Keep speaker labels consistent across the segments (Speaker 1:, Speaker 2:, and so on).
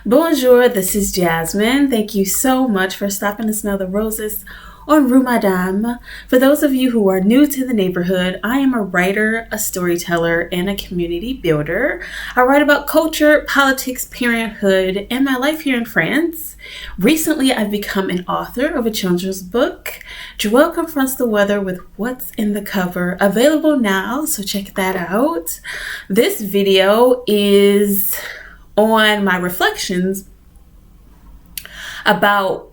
Speaker 1: Bonjour, this is Jasmine. Thank you so much for stopping to smell the roses on Rue Madame. For those of you who are new to the neighborhood, I am a writer, a storyteller, and a community builder. I write about culture, politics, parenthood, and my life here in France. Recently, I've become an author of a children's book, Joelle Confronts the Weather with What's in the Cover, available now, so check that out. This video is on my reflections about,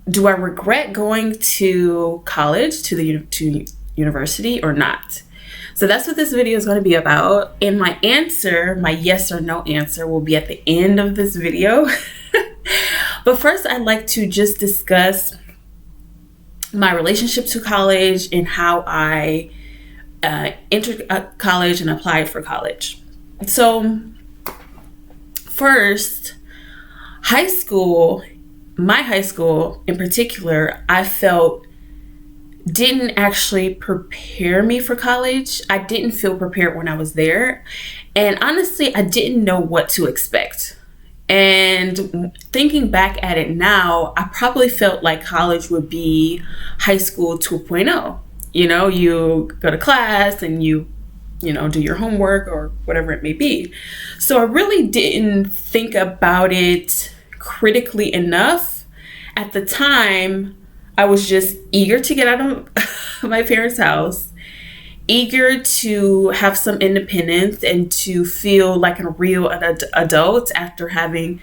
Speaker 1: do I regret going to college, to university or not? So that's what this video is going to be about. And my answer, my yes or no answer, will be at the end of this video. But first, I'd like to just discuss my relationship to college and how I entered college and applied for college. So first, high school, my high school in particular, I felt didn't actually prepare me for college. I didn't feel prepared when I was there. And honestly, I didn't know what to expect. And thinking back at it now, I probably felt like college would be high school 2.0. You know, you go to class and you do your homework or whatever it may be. So I really didn't think about it critically enough. At the time, I was just eager to get out of my parents' house, eager to have some independence and to feel like a real adult after having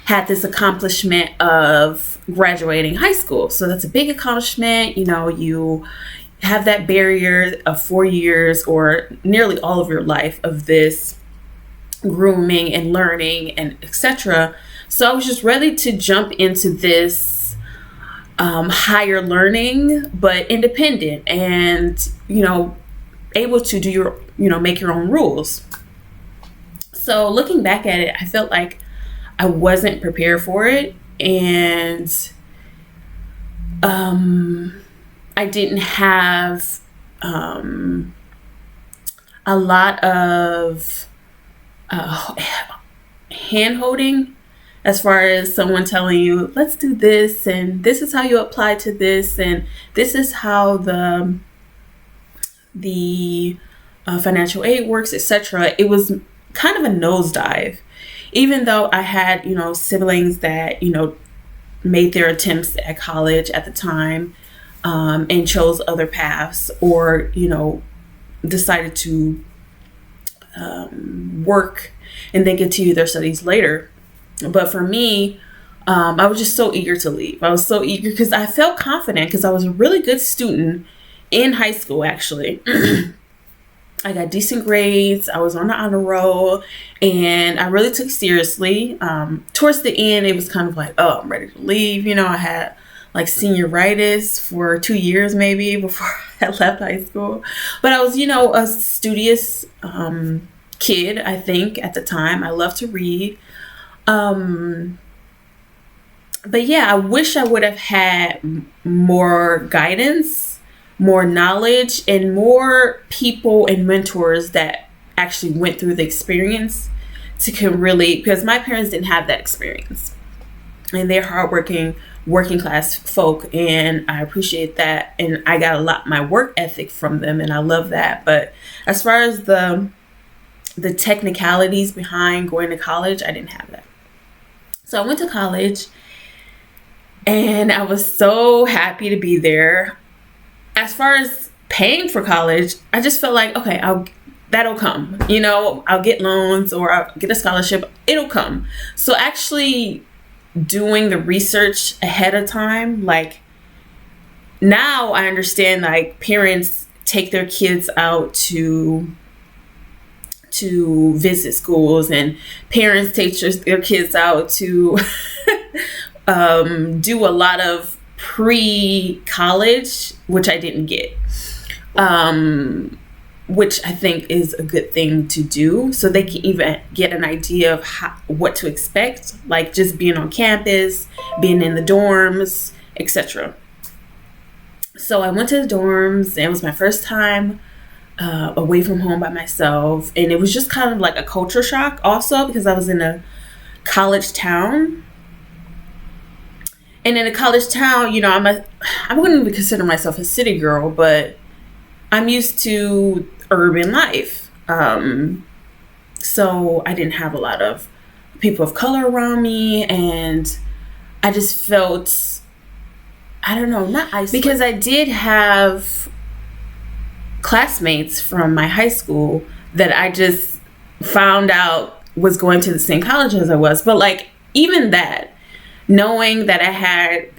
Speaker 1: had this accomplishment of graduating high school. So that's a big accomplishment. You have that barrier of 4 years or nearly all of your life of this grooming and learning and etc. So I was just ready to jump into this higher learning, but independent and, able to do your, make your own rules. So looking back at it, I felt like I wasn't prepared for it. And I didn't have a lot of hand-holding as far as someone telling you, let's do this, and this is how you apply to this, and this is how the financial aid works, etc. It was kind of a nosedive. Even though I had, siblings that, made their attempts at college at the time, and chose other paths or, decided to work and then continue their studies later. But for me, I was just so eager to leave. I was so eager because I felt confident because I was a really good student in high school, actually. I got decent grades. I was on the honor roll and I really took it seriously. Towards the end, it was kind of like, oh, I'm ready to leave. I had like senioritis for 2 years maybe before I left high school. But I was, a studious kid, I think, at the time. I loved to read. But yeah, I wish I would have had more guidance, more knowledge, and more people and mentors that actually went through the experience can really, because my parents didn't have that experience. And they're hardworking, working class folk, and I appreciate that. And I got my work ethic from them, and I love that. But as far as the technicalities behind going to college, I didn't have that. So I went to college, and I was so happy to be there. As far as paying for college, I just felt like, okay, that'll come. I'll get loans or I'll get a scholarship. It'll come. So actually doing the research ahead of time, like now I understand, like parents take their kids out to visit schools and parents take their kids out to do a lot of pre-college, which I didn't get, which I think is a good thing to do so they can even get an idea of what to expect, like just being on campus, being in the dorms, etc. So I went to the dorms, and it was my first time away from home by myself, and it was just kind of like a culture shock also because I was in a college town. And in a college town, I wouldn't even consider myself a city girl, but I'm used to urban life. So I didn't have a lot of people of color around me, and I just felt, I don't know, not isolated. Because I did have classmates from my high school that I just found out was going to the same college as I was. But like, even that, knowing that I had,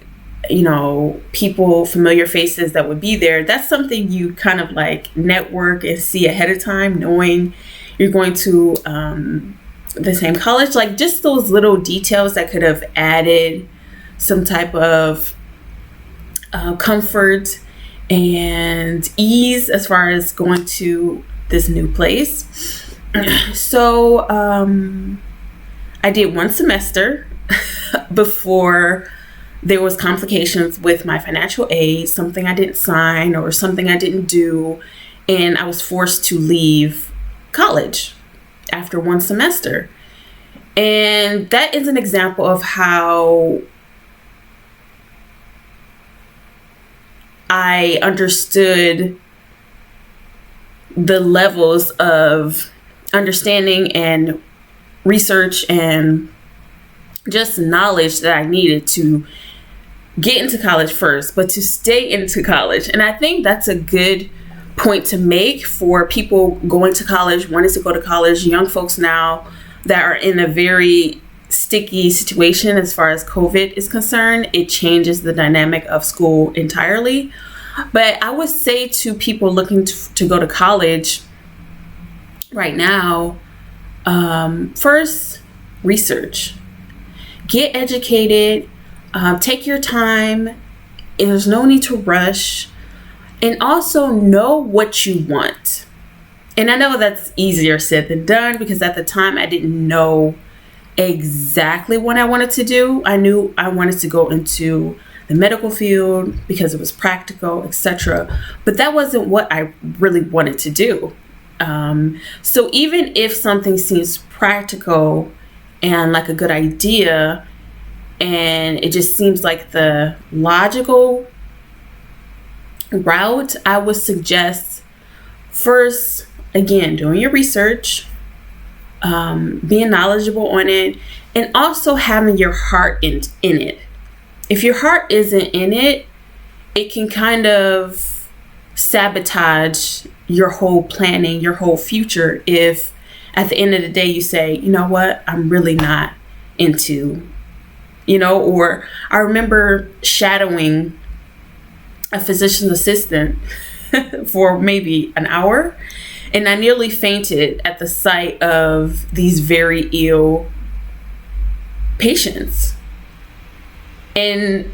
Speaker 1: people, familiar faces that would be there, that's something you kind of like network and see ahead of time, knowing you're going to the same college. Like, just those little details that could have added some type of comfort and ease as far as going to this new place. So I did one semester before there was complications with my financial aid, something I didn't sign or something I didn't do, and I was forced to leave college after one semester. And that is an example of how I understood the levels of understanding and research and just knowledge that I needed to get into college first, but to stay into college. And I think that's a good point to make for people going to college, wanting to go to college, young folks now that are in a very sticky situation as far as COVID is concerned. It changes the dynamic of school entirely. But I would say to people looking to go to college right now, first, research. Get educated. Take your time. There's no need to rush. And also know what you want. And I know that's easier said than done, because at the time I didn't know exactly what I wanted to do. I knew I wanted to go into the medical field because it was practical, etc. But that wasn't what I really wanted to do. So even if something seems practical and like a good idea, and it just seems like the logical route, I would suggest first, again, doing your research, being knowledgeable on it, and also having your heart in it. If your heart isn't in it, it can kind of sabotage your whole planning, your whole future, if at the end of the day you say, you know what, I'm really not into, or I remember shadowing a physician's assistant for maybe an hour, and I nearly fainted at the sight of these very ill patients. And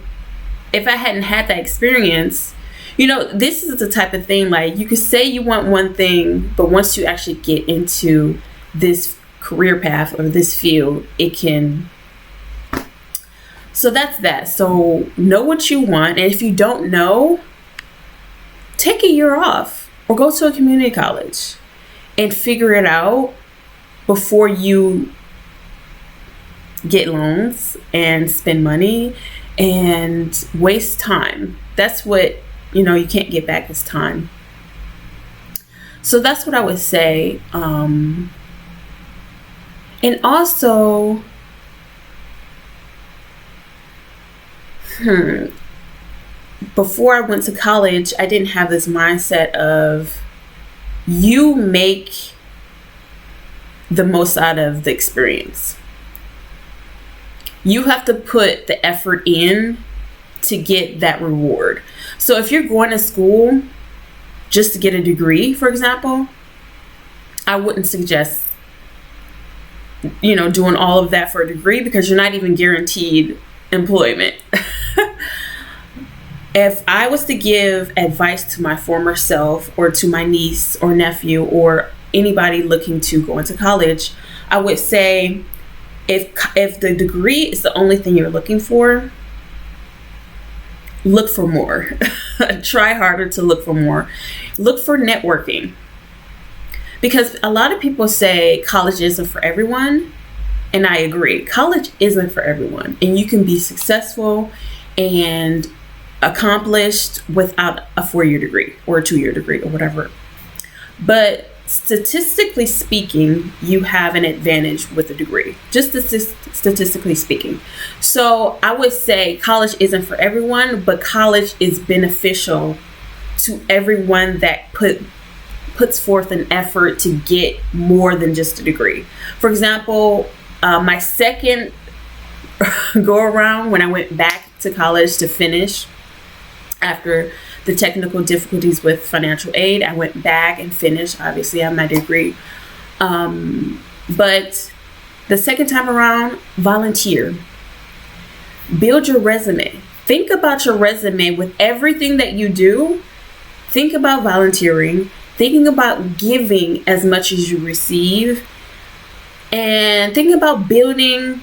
Speaker 1: if I hadn't had that experience, this is the type of thing, like, you could say you want one thing, but once you actually get into this career path or this field, it can. So that's that. So know what you want. And if you don't know, take a year off or go to a community college and figure it out before you get loans and spend money and waste time. That's what, you can't get back is time. So that's what I would say. And also, before I went to college, I didn't have this mindset of you make the most out of the experience. You have to put the effort in to get that reward. So if you're going to school just to get a degree, for example, I wouldn't suggest, doing all of that for a degree, because you're not even guaranteed employment. If I was to give advice to my former self or to my niece or nephew or anybody looking to go into college, I would say, if the degree is the only thing you're looking for, look for more. Try harder to look for more. Look for networking. Because a lot of people say college isn't for everyone. And I agree, college isn't for everyone, and you can be successful and accomplished without a 4-year degree or a 2-year degree or whatever. But statistically speaking, you have an advantage with a degree, just statistically speaking. So I would say college isn't for everyone, but college is beneficial to everyone that puts forth an effort to get more than just a degree. For example, my second go around, when I went back to college to finish after the technical difficulties with financial aid, I went back and finished. Obviously, I have my degree. But the second time around, volunteer. Build your resume. Think about your resume with everything that you do. Think about volunteering, thinking about giving as much as you receive, and thinking about building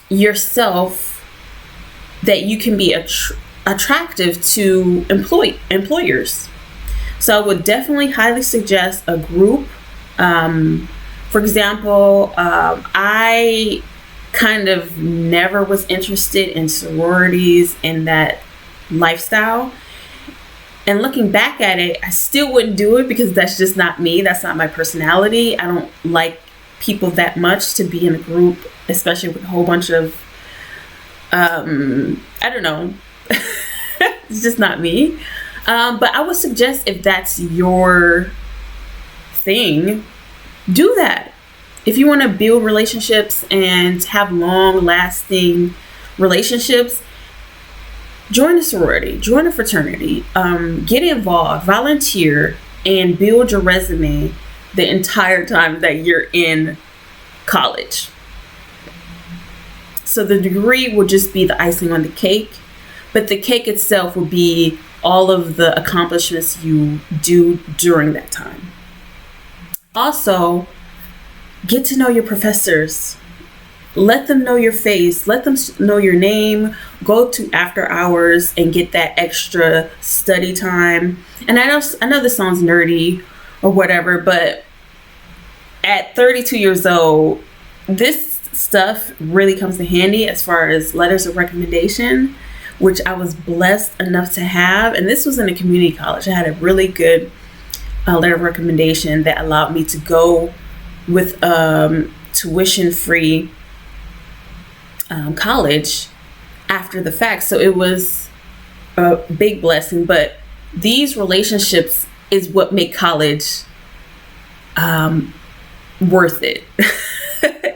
Speaker 1: yourself that you can be attractive to employers. So I would definitely highly suggest a group. For example, I kind of never was interested in sororities and that lifestyle. And looking back at it, I still wouldn't do it because that's just not me. That's not my personality. I don't like people that much to be in a group, especially with a whole bunch of, I don't know. It's just not me. But I would suggest, if that's your thing, do that. If you want to build relationships and have long-lasting relationships, join a sorority, join a fraternity, get involved, volunteer, and build your resume the entire time that you're in college. So the degree will just be the icing on the cake, but the cake itself will be all of the accomplishments you do during that time. Also, get to know your professors. Let them know your face. Let them know your name. Go to after hours and get that extra study time. And I know this sounds nerdy or whatever, but at 32 years old, this stuff really comes in handy as far as letters of recommendation, which I was blessed enough to have. And this was in a community college. I had a really good letter of recommendation that allowed me to go with tuition-free college after the fact. So it was a big blessing. But these relationships is what make college worth it.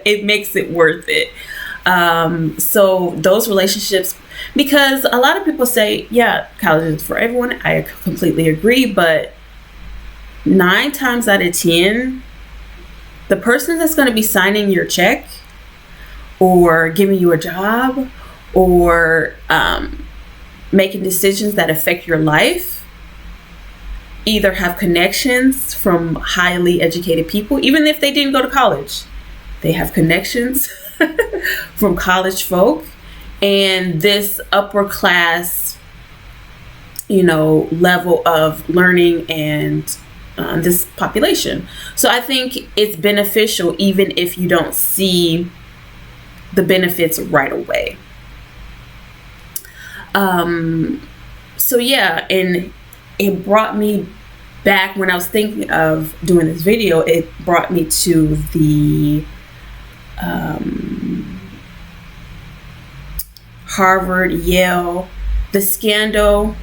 Speaker 1: It makes it worth it. So those relationships, because a lot of people say, yeah, college is for everyone. I completely agree. But 9 times out of 10, the person that's going to be signing your check or giving you a job or making decisions that affect your life either have connections from highly educated people, even if they didn't go to college. They have connections from college folk and this upper class, level of learning and this population. So I think it's beneficial even if you don't see the benefits right away. So yeah, and it brought me back when I was thinking of doing this video, it brought me to the Harvard, Yale, the scandal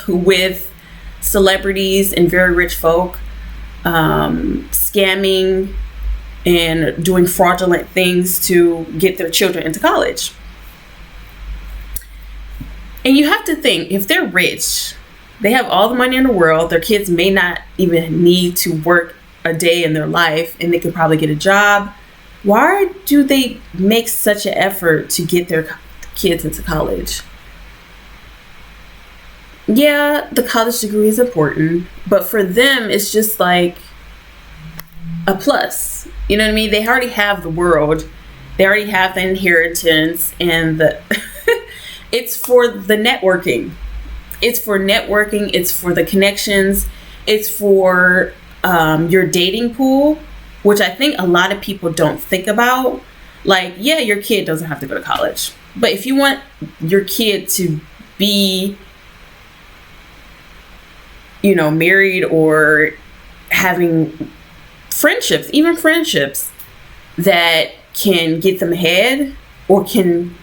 Speaker 1: with celebrities and very rich folk scamming and doing fraudulent things to get their children into college. And you have to think, if they're rich, they have all the money in the world, their kids may not even need to work a day in their life and they could probably get a job. Why do they make such an effort to get their kids into college? Yeah, the college degree is important, but for them, it's just like a plus. You know what I mean? They already have the world. They already have the inheritance and the it's for the networking. It's for networking. It's for the connections. It's for your dating pool, which I think a lot of people don't think about. Like, yeah, your kid doesn't have to go to college, but if you want your kid to be, married or having friendships, even friendships that can get them ahead or can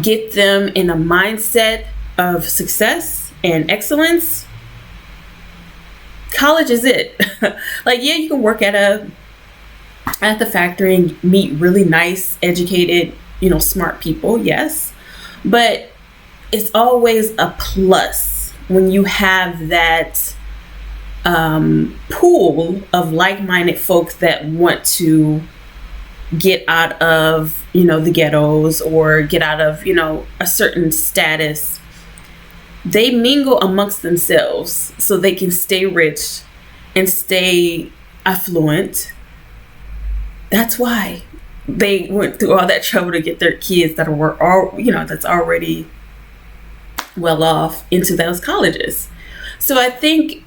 Speaker 1: get them in a mindset of success and excellence, college is it. Like, yeah, you can work at the factory and meet really nice, educated, smart people, yes, but it's always a plus when you have that pool of like-minded folks that want to get out of the ghettos or get out of a certain status. They mingle amongst themselves so they can stay rich and stay affluent. That's why they went through all that trouble to get their kids that were all that's already well off into those colleges. So I think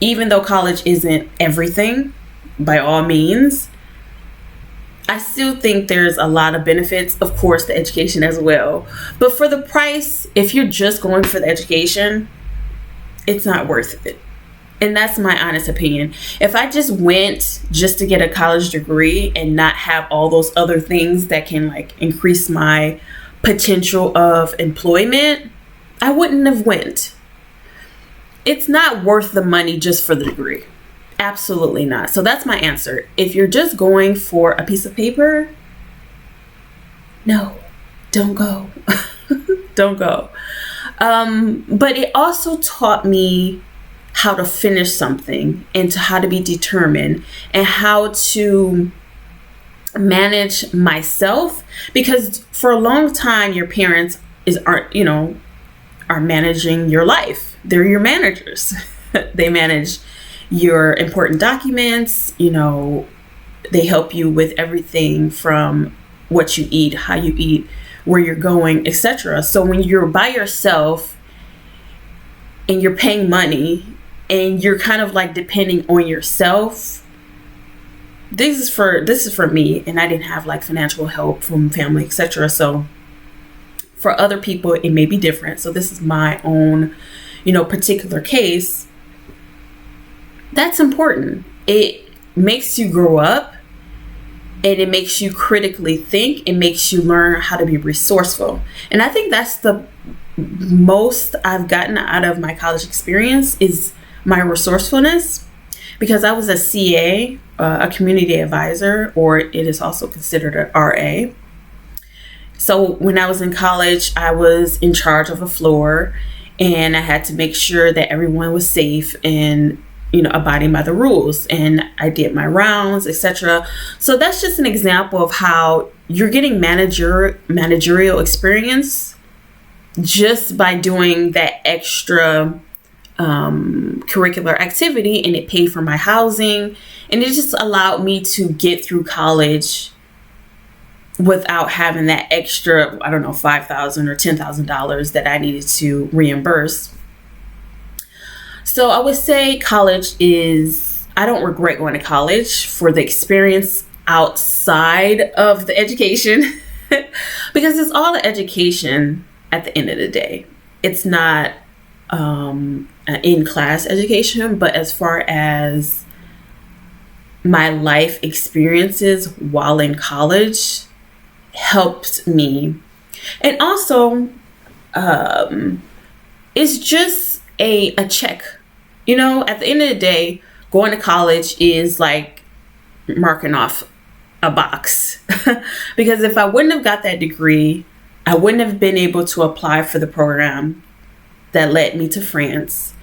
Speaker 1: even though college isn't everything, by all means, I still think there's a lot of benefits, of course, to education as well. But for the price, if you're just going for the education, it's not worth it. And that's my honest opinion. If I just went just to get a college degree and not have all those other things that can like increase my potential of employment, I wouldn't have went. It's not worth the money just for the degree. Absolutely not. So that's my answer. If you're just going for a piece of paper, no, don't go. Don't go. But it also taught me how to finish something and to how to be determined and how to manage myself, because for a long time your parents are managing your life. They're your managers. They manage your important documents, they help you with everything from what you eat, how you eat, where you're going, etc. So when you're by yourself and you're paying money and you're kind of like depending on yourself, this is for me, and I didn't have like financial help from family, etc. So for other people it may be different. So this is my own particular case. That's important. It makes you grow up and it makes you critically think. It makes you learn how to be resourceful. And I think that's the most I've gotten out of my college experience is my resourcefulness, because I was a CA, a community advisor, or it is also considered an RA. So when I was in college, I was in charge of a floor and I had to make sure that everyone was safe and abiding by the rules, and I did my rounds, etc. So that's just an example of how you're getting managerial experience just by doing that extra curricular activity, and it paid for my housing, and it just allowed me to get through college without having that extra, I don't know, $5,000 or $10,000 that I needed to reimburse. So I would say I don't regret going to college for the experience outside of the education because it's all the education at the end of the day. It's not an in-class education, but as far as my life experiences while in college helped me. And also, it's just a check. At the end of the day, going to college is like marking off a box. Because if I wouldn't have got that degree, I wouldn't have been able to apply for the program that led me to France,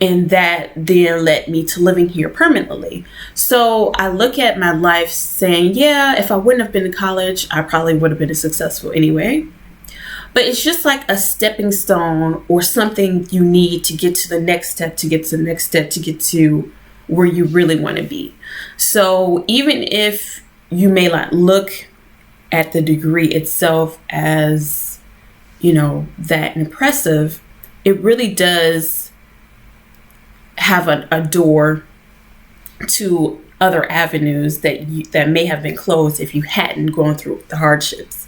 Speaker 1: and that then led me to living here permanently. So I look at my life saying, yeah, if I wouldn't have been to college, I probably would have been successful anyway. But it's just like a stepping stone or something you need to get to the next step, to get to the next step, to get to where you really want to be. So even if you may not look at the degree itself as, that impressive, it really does have a door to other avenues that may have been closed if you hadn't gone through the hardships.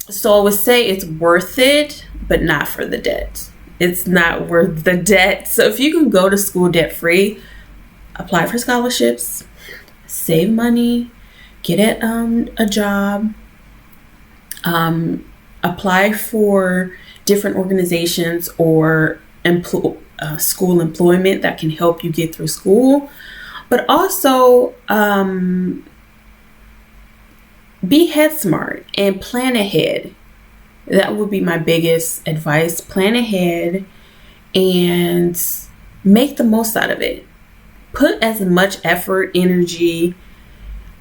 Speaker 1: So I would say it's worth it, but not for the debt. It's not worth the debt. So if you can go to school debt free, apply for scholarships, save money, get a job, apply for different organizations or school employment that can help you get through school. But also be head smart and plan ahead. That would be my biggest advice. Plan ahead and make the most out of it. Put as much effort, energy,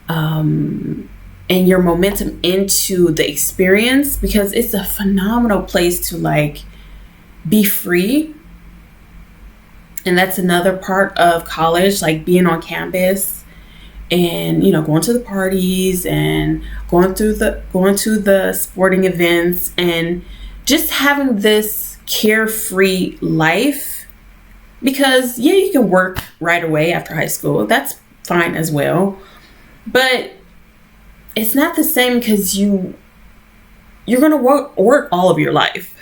Speaker 1: and your momentum into the experience, because it's a phenomenal place to like be free. And that's another part of college, like being on campus and, you know, going to the parties and going to the sporting events and just having this carefree life. Because yeah, you can work right away after high school. That's fine as well. But it's not the same, because you're going to work all of your life,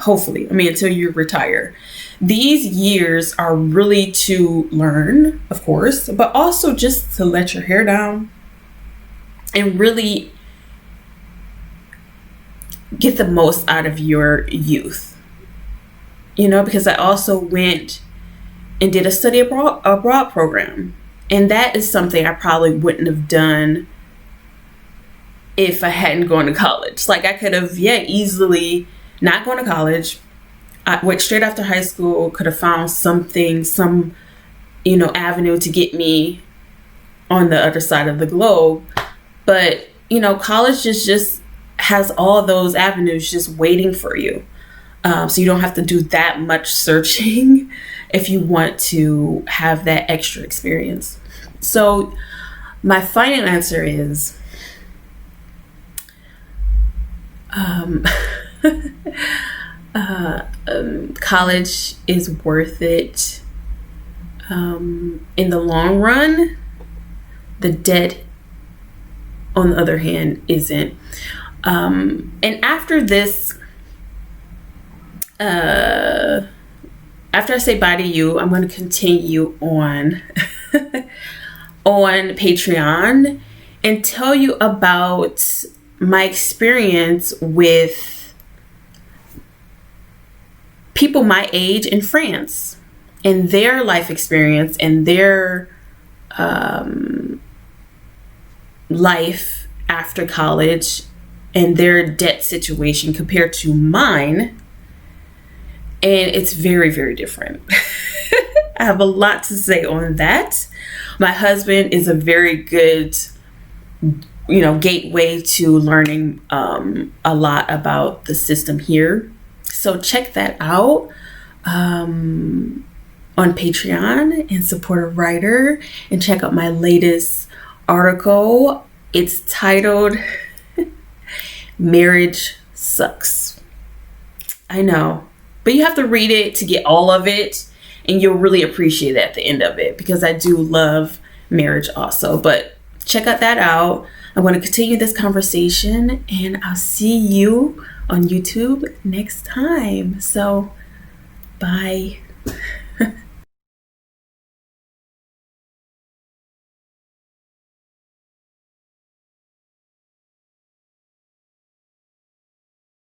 Speaker 1: hopefully. I mean, until you retire. These years are really to learn, of course, but also just to let your hair down and really get the most out of your youth. You know, because I also went and did a study abroad program. And that is something I probably wouldn't have done if I hadn't gone to college. Like I could have, easily not gone to college. I went straight after high school, could have found some avenue to get me on the other side of the globe. But, college just has all those avenues just waiting for you. So you don't have to do that much searching if you want to have that extra experience. So my final answer is college is worth it. In the long run, the debt, on the other hand, isn't. And after this, after I say bye to you, I'm going to continue on on Patreon and tell you about my experience with people my age in France and their life experience and their life after college and their debt situation compared to mine. And it's very, very different. I have a lot to say on that. My husband is a very good, gateway to learning a lot about the system here. So check that out on Patreon and support a writer, and check out my latest article. It's titled Marriage Sucks. I know, but you have to read it to get all of it, and you'll really appreciate it at the end of it, because I do love marriage also. But check that out. I want to continue this conversation, and I'll see you on YouTube next time. So, bye.